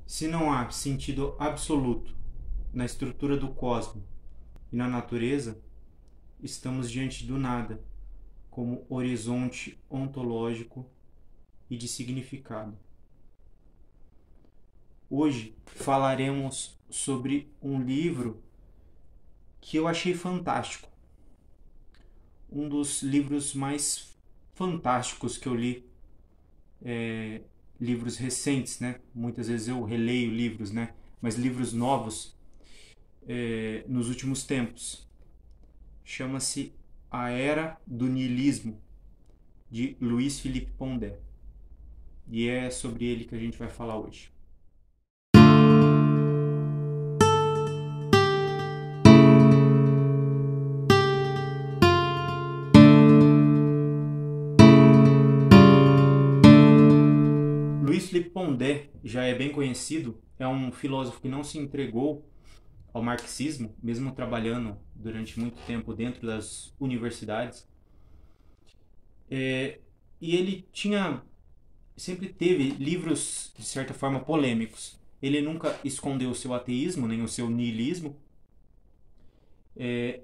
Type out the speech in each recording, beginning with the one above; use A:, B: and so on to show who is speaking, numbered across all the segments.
A: Se não há sentido absoluto na estrutura do cosmos e na natureza, estamos diante do nada, como horizonte ontológico e de significado. Hoje falaremos sobre um livro que eu achei fantástico. Um dos livros mais fantásticos que eu li, livros recentes, né? Muitas vezes eu releio livros, né? Mas livros novos nos últimos tempos. Chama-se A Era do Niilismo, de Luiz Felipe Pondé. E é sobre ele que a gente vai falar hoje. Luiz Felipe Pondé já é bem conhecido, é um filósofo que não se entregou ao marxismo, mesmo trabalhando durante muito tempo dentro das universidades. E ele sempre teve livros, de certa forma, polêmicos. Ele nunca escondeu o seu ateísmo, nem o seu niilismo,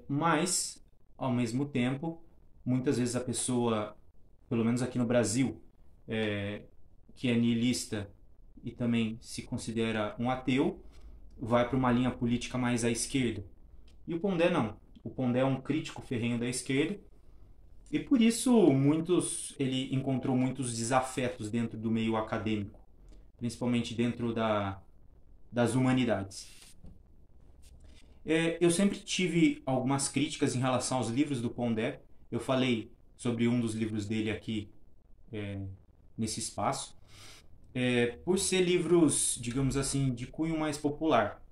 A: mas, ao mesmo tempo, muitas vezes a pessoa, pelo menos aqui no Brasil, que é niilista e também se considera um ateu, vai para uma linha política mais à esquerda. E o Pondé não. O Pondé é um crítico ferrenho da esquerda e por isso ele encontrou muitos desafetos dentro do meio acadêmico, principalmente dentro das humanidades. Eu sempre tive algumas críticas em relação aos livros do Pondé. Eu falei sobre um dos livros dele aqui nesse espaço. Por ser livros, digamos assim, de cunho mais popular.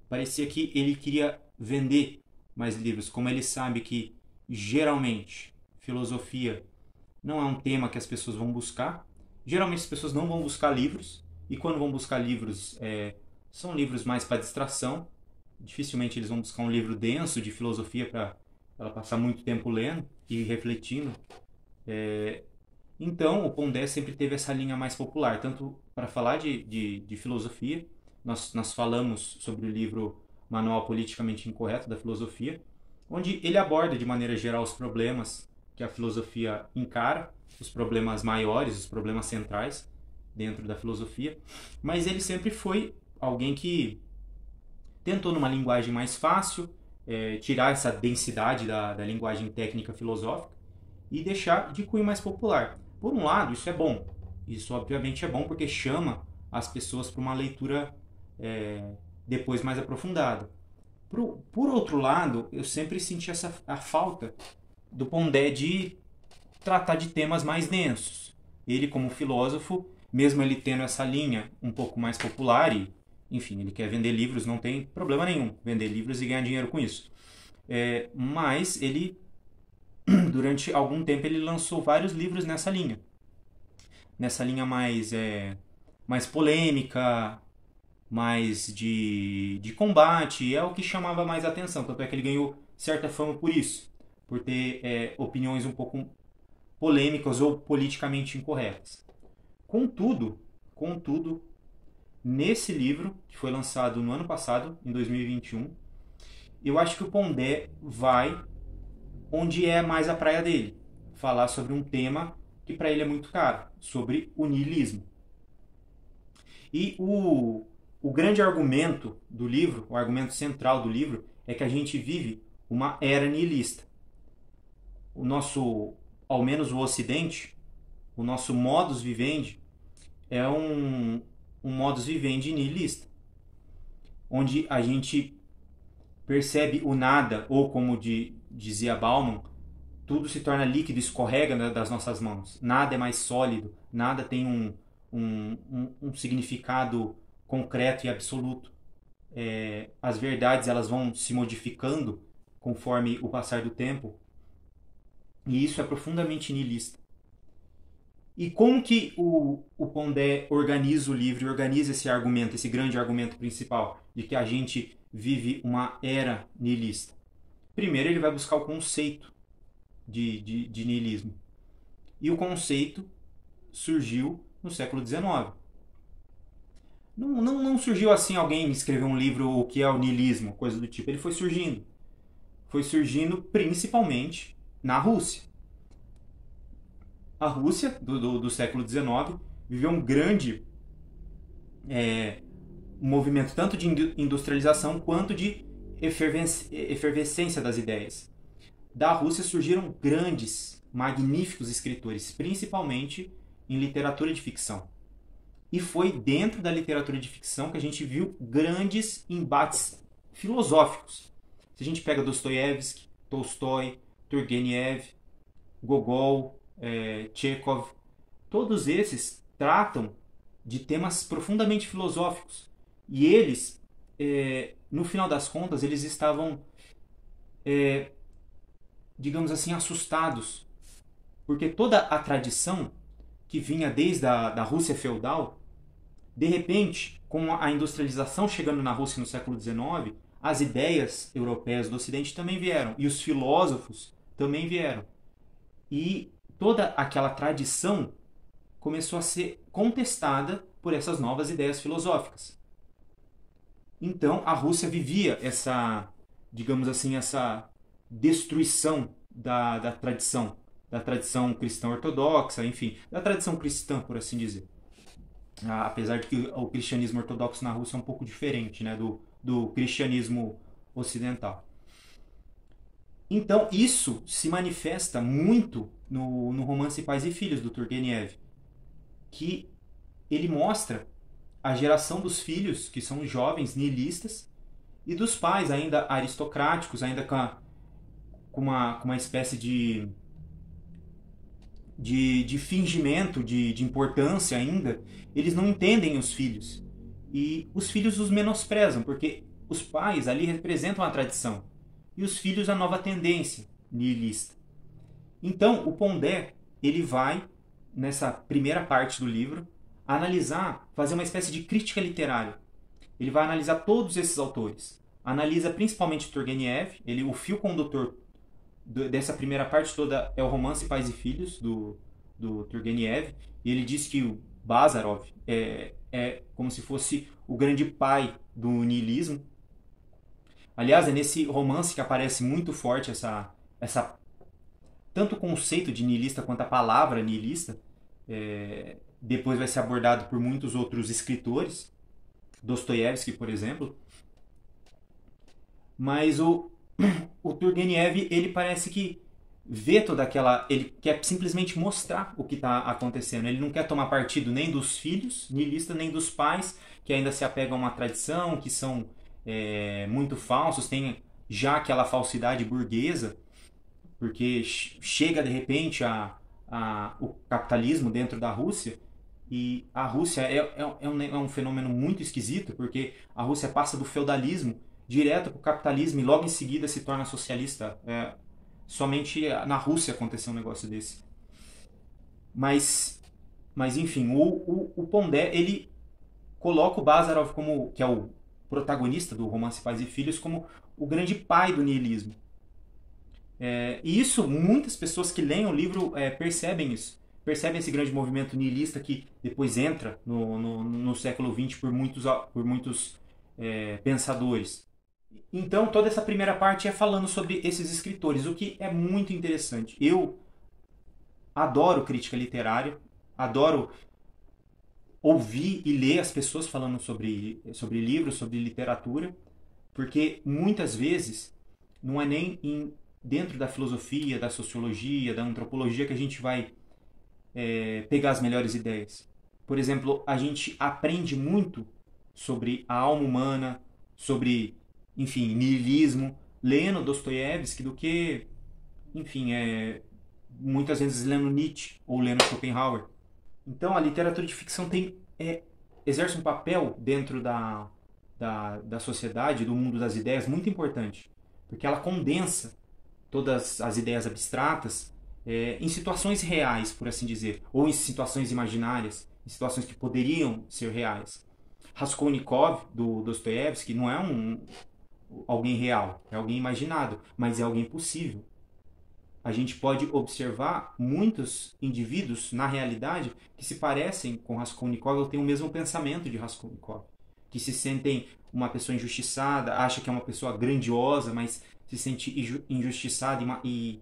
A: Parecia que ele queria vender mais livros, como ele sabe que geralmente filosofia não é um tema que as pessoas vão buscar. Geralmente as pessoas não vão buscar livros, e quando vão buscar livros, são livros mais para distração. Dificilmente eles vão buscar um livro denso de filosofia para ela passar muito tempo lendo e refletindo. Então, o Pondé sempre teve essa linha mais popular, tanto para falar de filosofia, nós falamos sobre o livro Manual Politicamente Incorreto da Filosofia, onde ele aborda de maneira geral os problemas que a filosofia encara, os problemas maiores, os problemas centrais dentro da filosofia, mas ele sempre foi alguém que tentou, numa linguagem mais fácil, tirar essa densidade da linguagem técnica filosófica e deixar de cunho mais popular. Por um lado, isso é bom. Isso, obviamente, é bom porque chama as pessoas para uma leitura depois mais aprofundada. Por outro lado, eu sempre senti a falta do Pondé de tratar de temas mais densos. Ele, como filósofo, mesmo ele tendo essa linha um pouco mais popular e, enfim, ele quer vender livros, não tem problema nenhum vender livros e ganhar dinheiro com isso. Mas ele, durante algum tempo, ele lançou vários livros nessa linha mais polêmica, mais de combate, é o que chamava mais atenção, tanto é que ele ganhou certa fama por isso, por ter opiniões um pouco polêmicas ou politicamente incorretas. Contudo, nesse livro, que foi lançado no ano passado, em 2021, eu acho que o Pondé vai onde é mais a praia dele, falar sobre um tema que para ele é muito caro, sobre o niilismo. E o grande argumento do livro, o argumento central do livro, é que a gente vive uma era niilista. Ao menos o Ocidente, o nosso modus vivendi é um modus vivendi niilista, onde a gente percebe o nada, ou como dizia Bauman, tudo se torna líquido, escorrega das nossas mãos. Nada é mais sólido, nada tem um significado concreto e absoluto. As verdades elas vão se modificando conforme o passar do tempo, e isso é profundamente niilista. E como que o Pondé organiza o livro, organiza esse argumento, esse grande argumento principal, de que a gente vive uma era niilista? Primeiro ele vai buscar o conceito de niilismo. E o conceito surgiu no século XIX. Não surgiu assim alguém escreveu um livro o que é o niilismo, coisa do tipo. Ele foi surgindo. Foi surgindo principalmente na Rússia. A Rússia, do século XIX, viveu um grande movimento tanto de industrialização quanto de efervescência das ideias. Da Rússia surgiram grandes, magníficos escritores, principalmente em literatura de ficção. E foi dentro da literatura de ficção que a gente viu grandes embates filosóficos. Se a gente pega Dostoiévski, Tolstói, Turgenev, Gogol, Chekhov, todos esses tratam de temas profundamente filosóficos. E eles, no final das contas, eles estavam, digamos assim, assustados, porque toda a tradição que vinha desde da Rússia feudal, de repente, com a industrialização chegando na Rússia no século XIX, as ideias europeias do Ocidente também vieram, e os filósofos também vieram. E toda aquela tradição começou a ser contestada por essas novas ideias filosóficas. Então, a Rússia vivia essa, digamos assim, essa destruição da tradição cristã ortodoxa, enfim, da tradição cristã, por assim dizer. Apesar de que o cristianismo ortodoxo na Rússia é um pouco diferente, né, do cristianismo ocidental. Então, isso se manifesta muito no romance Pais e Filhos, do Turgenev, que ele mostra a geração dos filhos, que são jovens nihilistas, e dos pais ainda aristocráticos, ainda com uma espécie de fingimento, de importância ainda. Eles não entendem os filhos. E os filhos os menosprezam, porque os pais ali representam a tradição. E os filhos a nova tendência nihilista. Então, o Pondé, ele vai, nessa primeira parte do livro, analisar, fazer uma espécie de crítica literária. Ele vai analisar todos esses autores. Analisa principalmente Turgenev, o fio condutor dessa primeira parte toda é o romance Pais e Filhos, do Turgenev, e ele diz que o Bazarov é como se fosse o grande pai do niilismo. Aliás, é nesse romance que aparece muito forte essa tanto o conceito de niilista quanto a palavra niilista. Depois vai ser abordado por muitos outros escritores, Dostoiévski, por exemplo. Mas o Turgenev, ele parece que vê toda aquela... Ele quer simplesmente mostrar o que está acontecendo. Ele não quer tomar partido nem dos filhos nihilistas, nem dos pais, que ainda se apegam a uma tradição, que são muito falsos, tem já aquela falsidade burguesa, porque chega de repente o capitalismo dentro da Rússia. E a Rússia é um fenômeno muito esquisito, porque a Rússia passa do feudalismo direto para o capitalismo e logo em seguida se torna socialista. Somente na Rússia aconteceu um negócio desse. Mas enfim, o Pondé, ele coloca o Bazarov, que é o protagonista do romance Pais e Filhos, como o grande pai do niilismo. E isso, muitas pessoas que leem o livro percebem isso. Percebem esse grande movimento niilista que depois entra no século XX por muitos pensadores. Então, toda essa primeira parte é falando sobre esses escritores, o que é muito interessante. Eu adoro crítica literária, adoro ouvir e ler as pessoas falando sobre livros, sobre literatura, porque muitas vezes não é nem dentro da filosofia, da sociologia, da antropologia que a gente vai pegar as melhores ideias. Por exemplo, a gente aprende muito sobre a alma humana, sobre, enfim, niilismo, lendo Dostoiévski do que, enfim, muitas vezes lendo Nietzsche ou lendo Schopenhauer. Então a literatura de ficção exerce um papel dentro da sociedade, do mundo das ideias, muito importante, porque ela condensa todas as ideias abstratas em situações reais, por assim dizer, ou em situações imaginárias, em situações que poderiam ser reais. Raskolnikov, do Dostoiévski, não é alguém real, é alguém imaginado, mas é alguém possível. a gente pode observar muitos indivíduos, na realidade, que se parecem com Raskolnikov ou têm o mesmo pensamento de Raskolnikov, que se sentem uma pessoa injustiçada, acha que é uma pessoa grandiosa, mas se sente injustiçada e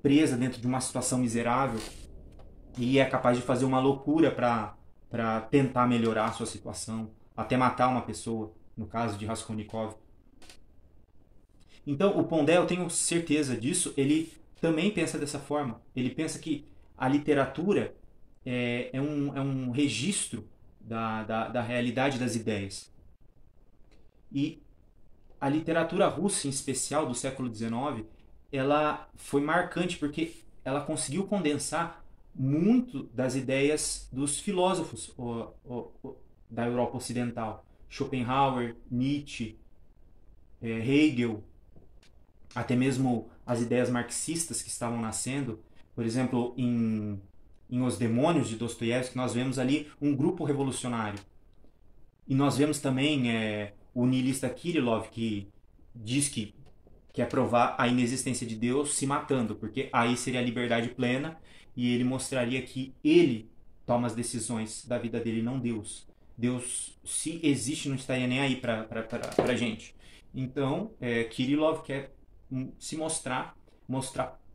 A: presa dentro de uma situação miserável e é capaz de fazer uma loucura para tentar melhorar a sua situação, até matar uma pessoa, no caso de Raskolnikov. Então, o Pondé, eu tenho certeza disso, ele também pensa dessa forma. Ele pensa que a literatura é um registro da realidade das ideias. E a literatura russa, em especial, do século XIX, ela foi marcante porque ela conseguiu condensar muito das ideias dos filósofos da Europa Ocidental. Schopenhauer, Nietzsche, Hegel, até mesmo as ideias marxistas que estavam nascendo. Por exemplo, em Os Demônios, de Dostoiévski, nós vemos ali um grupo revolucionário. E nós vemos também o niilista Kirillov, que diz que quer provar a inexistência de Deus se matando, porque aí seria a liberdade plena e ele mostraria que ele toma as decisões da vida dele, não Deus. Deus, se existe, não estaria nem aí pra gente. Então, Kirillov quer se mostrar,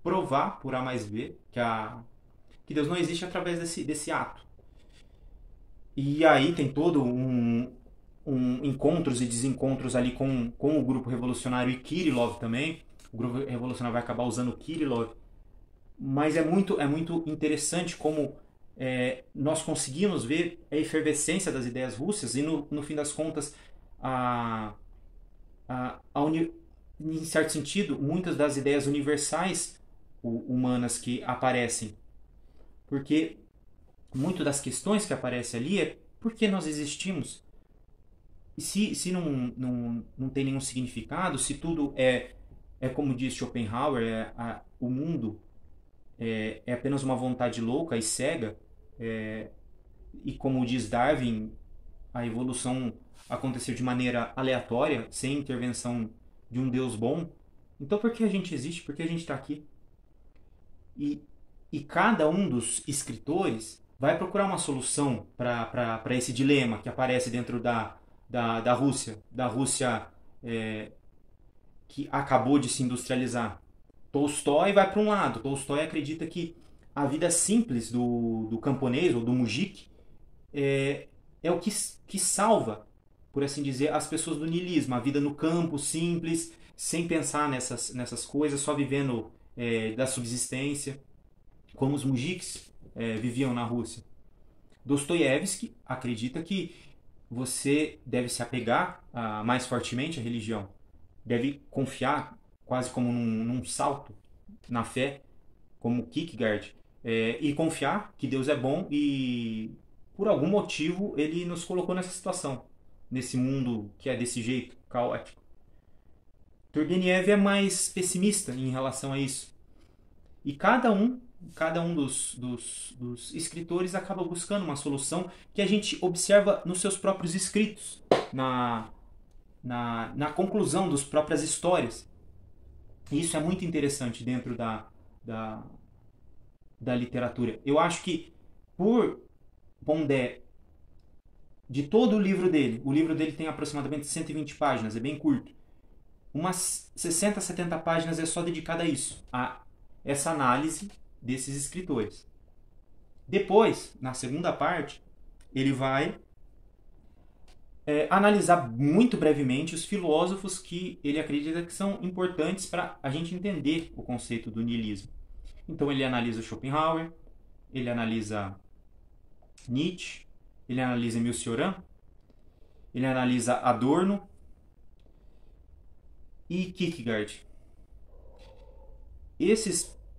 A: provar por A mais B que Deus não existe através desse ato. E aí tem todo encontros e desencontros ali com o grupo revolucionário e Kirillov também. O grupo revolucionário vai acabar usando Kirillov. Mas é muito interessante como nós conseguimos ver a efervescência das ideias russas e no fim das contas em certo sentido muitas das ideias universais humanas que aparecem, porque muito das questões que aparecem ali é por que nós existimos. E se não tem nenhum significado, se tudo é como diz Schopenhauer, o mundo é apenas uma vontade louca e cega, e como diz Darwin, a evolução aconteceu de maneira aleatória, sem intervenção de um Deus bom. Então por que a gente existe? Por que a gente está aqui? E cada um dos escritores vai procurar uma solução para esse dilema que aparece dentro da Rússia que acabou de se industrializar. Tolstói vai para um lado. Tolstói acredita que a vida simples do camponês ou do mujik é o que salva, por assim dizer, as pessoas do niilismo. A vida no campo, simples, sem pensar nessas coisas, só vivendo da subsistência, como os mujiks viviam na Rússia. Dostoiévski acredita que você deve se apegar mais fortemente à religião, deve confiar quase como num salto na fé, como Kierkegaard, e confiar que Deus é bom e por algum motivo ele nos colocou nessa situação, nesse mundo que é desse jeito, caótico. Turgenev é mais pessimista em relação a isso. E cada um dos escritores acaba buscando uma solução que a gente observa nos seus próprios escritos, na conclusão das próprias histórias. E isso é muito interessante dentro da literatura. Eu acho que por Pondé, de todo o livro dele tem aproximadamente 120 páginas, é bem curto. Umas 60, 70 páginas é só dedicada a isso, a essa análise desses escritores. Depois, na segunda parte, ele vai analisar muito brevemente os filósofos que ele acredita que são importantes para a gente entender o conceito do niilismo. Então ele analisa Schopenhauer, ele analisa Nietzsche, ele analisa Émile Cioran, ele analisa Adorno e Kierkegaard.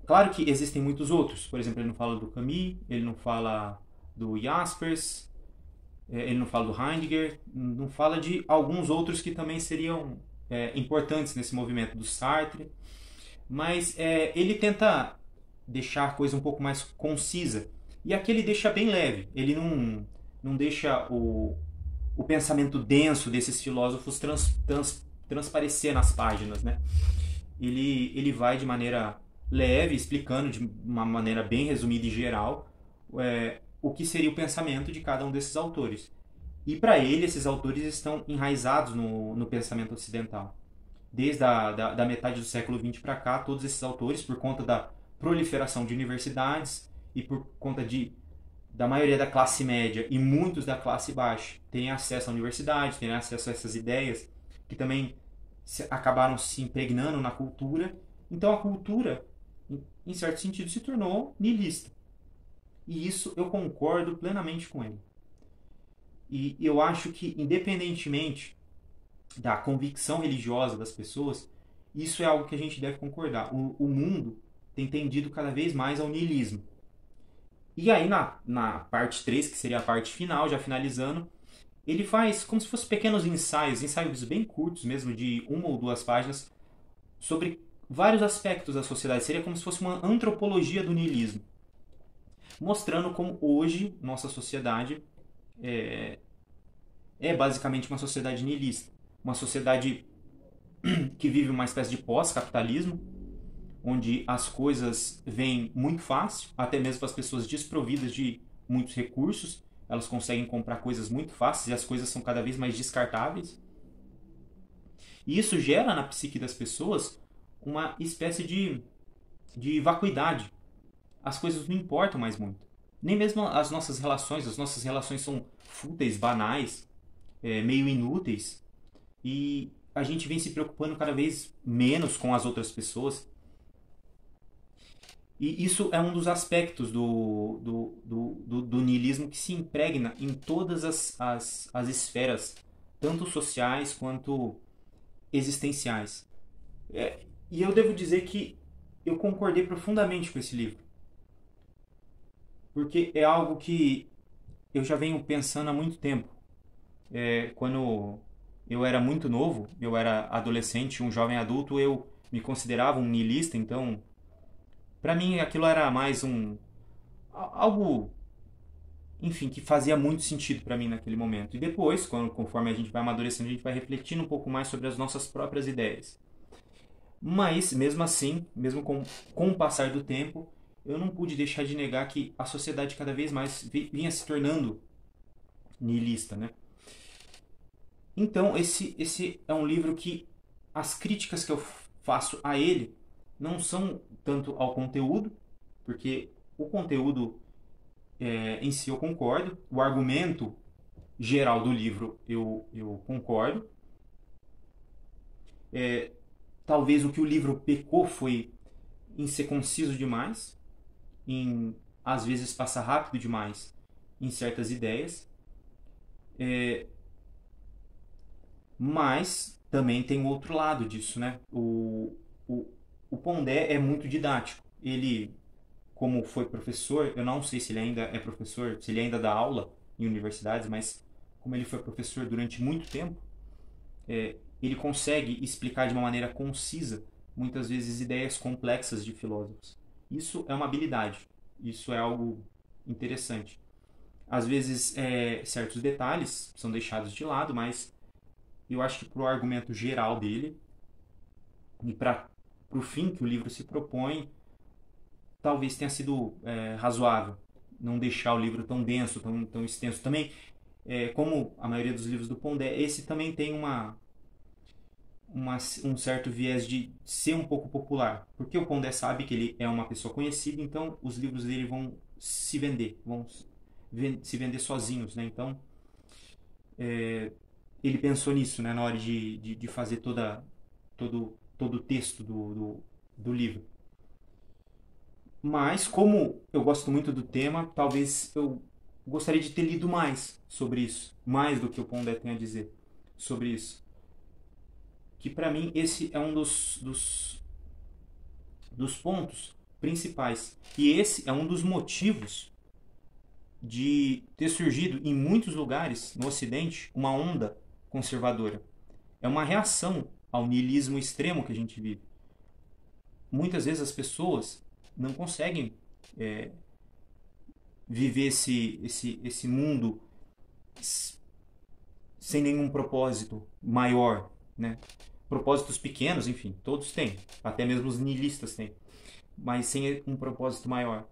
A: Claro que existem muitos outros. Por exemplo, ele não fala do Camus, ele não fala do Jaspers, ele não fala do Heidegger, não fala de alguns outros que também seriam importantes nesse movimento, do Sartre. Mas ele tenta deixar a coisa um pouco mais concisa. E aqui ele deixa bem leve. Ele não deixa o pensamento denso desses filósofos transparecer nas páginas, né? ele vai de maneira leve, explicando de uma maneira bem resumida e geral o que seria o pensamento de cada um desses autores. E para ele, esses autores estão enraizados no pensamento ocidental. Desde da metade do século XX para cá, todos esses autores, por conta da proliferação de universidades e por conta da maioria da classe média e muitos da classe baixa, terem acesso à universidade, terem acesso a essas ideias, que também acabaram se impregnando na cultura. Então a cultura, em certo sentido, se tornou niilista. E isso eu concordo plenamente com ele. E eu acho que, independentemente da convicção religiosa das pessoas, isso é algo que a gente deve concordar. O mundo tem tendido cada vez mais ao niilismo. E aí, na parte 3, que seria a parte final, já finalizando, ele faz como se fossem pequenos ensaios bem curtos mesmo, de 1 ou 2 páginas, sobre vários aspectos da sociedade. Seria como se fosse uma antropologia do niilismo, mostrando como hoje nossa sociedade é basicamente uma sociedade niilista. Uma sociedade que vive uma espécie de pós-capitalismo, onde as coisas vêm muito fácil, até mesmo para as pessoas desprovidas de muitos recursos, elas conseguem comprar coisas muito fáceis e as coisas são cada vez mais descartáveis. E isso gera na psique das pessoas uma espécie de vacuidade. As coisas não importam mais muito. Nem mesmo as nossas relações são fúteis, banais, meio inúteis. E a gente vem se preocupando cada vez menos com as outras pessoas. E isso é um dos aspectos do niilismo que se impregna em todas as esferas, tanto sociais quanto existenciais. E eu devo dizer que eu concordei profundamente com esse livro, porque é algo que eu já venho pensando há muito tempo. Quando eu era muito novo, eu era adolescente, um jovem adulto, eu me considerava um niilista, então para mim aquilo era mais algo, enfim, que fazia muito sentido para mim naquele momento. E depois, conforme a gente vai amadurecendo, a gente vai refletindo um pouco mais sobre as nossas próprias ideias. Mas, mesmo assim, mesmo com o passar do tempo, eu não pude deixar de negar que a sociedade cada vez mais vinha se tornando niilista, né? Então, esse é um livro que as críticas que eu faço a ele não são tanto ao conteúdo, porque o conteúdo em si eu concordo, o argumento geral do livro eu concordo. Talvez o que o livro pecou foi em ser conciso demais, em às vezes passar rápido demais em certas ideias, mas também tem o outro lado disso, né? O, o Pondé é muito didático. Ele, como foi professor, eu não sei se ele ainda é professor, se ele ainda dá aula em universidades, mas como ele foi professor durante muito tempo, ele consegue explicar de uma maneira concisa, muitas vezes, ideias complexas de filósofos. Isso é uma habilidade, isso é algo interessante. Às vezes, certos detalhes são deixados de lado, mas eu acho que para o argumento geral dele e para o fim que o livro se propõe, talvez tenha sido razoável não deixar o livro tão denso, tão extenso. Também, como a maioria dos livros do Pondé, esse também tem um certo viés de ser um pouco popular, porque o Pondé sabe que ele é uma pessoa conhecida, então os livros dele vão se vender, vão se vender sozinhos, né? Então ele pensou nisso, né, na hora de fazer todo o texto do livro. Mas, como eu gosto muito do tema, talvez eu gostaria de ter lido mais sobre isso, mais do que o Pondé tem a dizer sobre isso. Que para mim esse é um dos pontos principais. E esse é um dos motivos de ter surgido em muitos lugares no Ocidente uma onda conservadora. É uma reação ao niilismo extremo que a gente vive. Muitas vezes as pessoas não conseguem viver esse mundo sem nenhum propósito maior, né? propósitos pequenos, enfim, todos têm, até mesmo os nihilistas têm, mas sem um propósito maior.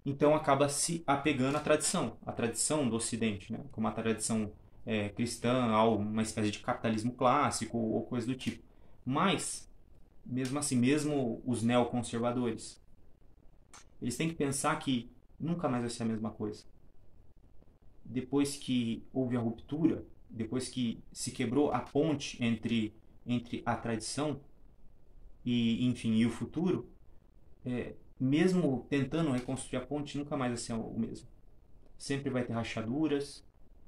A: Então acaba se apegando à tradição do Ocidente, né? Como a tradição cristã, a uma espécie de capitalismo clássico ou coisa do tipo. Mas, mesmo assim, mesmo os neoconservadores, eles têm que pensar que nunca mais vai ser a mesma coisa. Depois que houve a ruptura, depois que se quebrou a ponte entre a tradição e, enfim, e o futuro, mesmo tentando reconstruir a ponte, nunca mais vai ser o mesmo. Sempre vai ter rachaduras,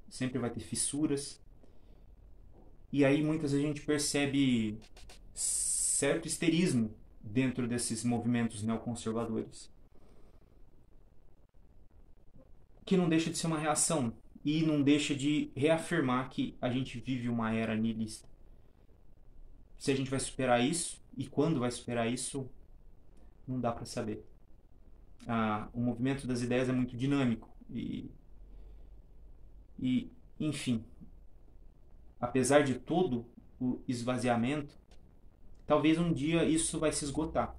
A: sempre vai ter fissuras. E aí muitas vezes a gente percebe certo histerismo dentro desses movimentos neoconservadores, que não deixa de ser uma reação e não deixa de reafirmar que a gente vive uma era nihilista. Se a gente vai superar isso e quando vai superar isso, não dá para saber. O movimento das ideias é muito dinâmico e enfim, apesar de todo o esvaziamento, talvez um dia isso vai se esgotar.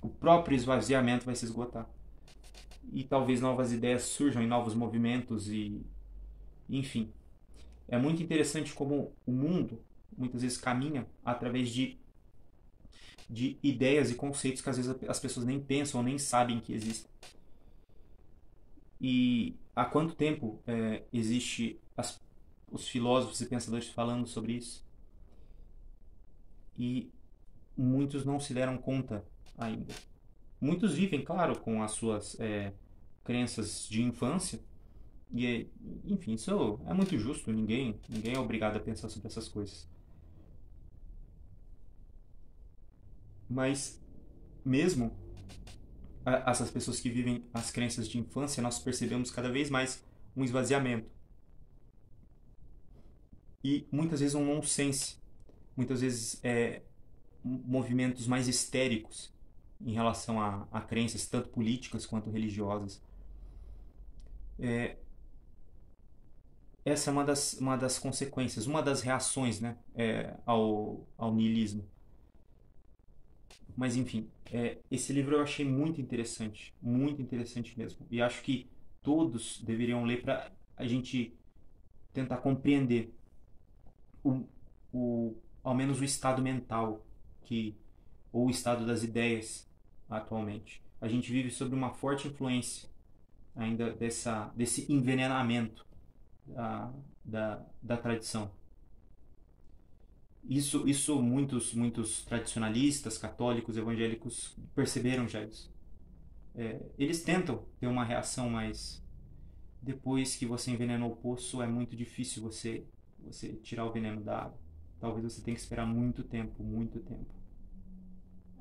A: O próprio esvaziamento vai se esgotar. E talvez novas ideias surjam em novos movimentos enfim. É muito interessante como o mundo muitas vezes caminha através de ideias e conceitos que às vezes as pessoas nem pensam ou nem sabem que existem. E há quanto tempo existe os filósofos e pensadores falando sobre isso? E muitos não se deram conta ainda. Muitos vivem, claro, com as suas crenças de infância. E, enfim, isso é muito justo. Ninguém é obrigado a pensar sobre essas coisas. Mas, mesmo essas pessoas que vivem as crenças de infância, nós percebemos cada vez mais um esvaziamento. E muitas vezes um nonsense. Muitas vezes movimentos mais histéricos em relação a crenças, tanto políticas quanto religiosas. Essa é uma das consequências, uma das reações, né, ao niilismo. Mas enfim, esse livro eu achei muito interessante mesmo. E acho que todos deveriam ler para a gente tentar compreender o, ao menos o estado mental ou o estado das ideias atualmente. A gente vive sob uma forte influência ainda desse envenenamento da tradição. Isso muitos tradicionalistas, católicos, evangélicos perceberam já isso. Eles tentam ter uma reação, mas depois que você envenenou o poço é muito difícil você tirar o veneno da água. Talvez você tenha que esperar muito tempo,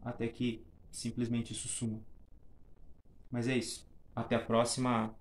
A: até que simplesmente isso suma. Mas é isso. Até a próxima.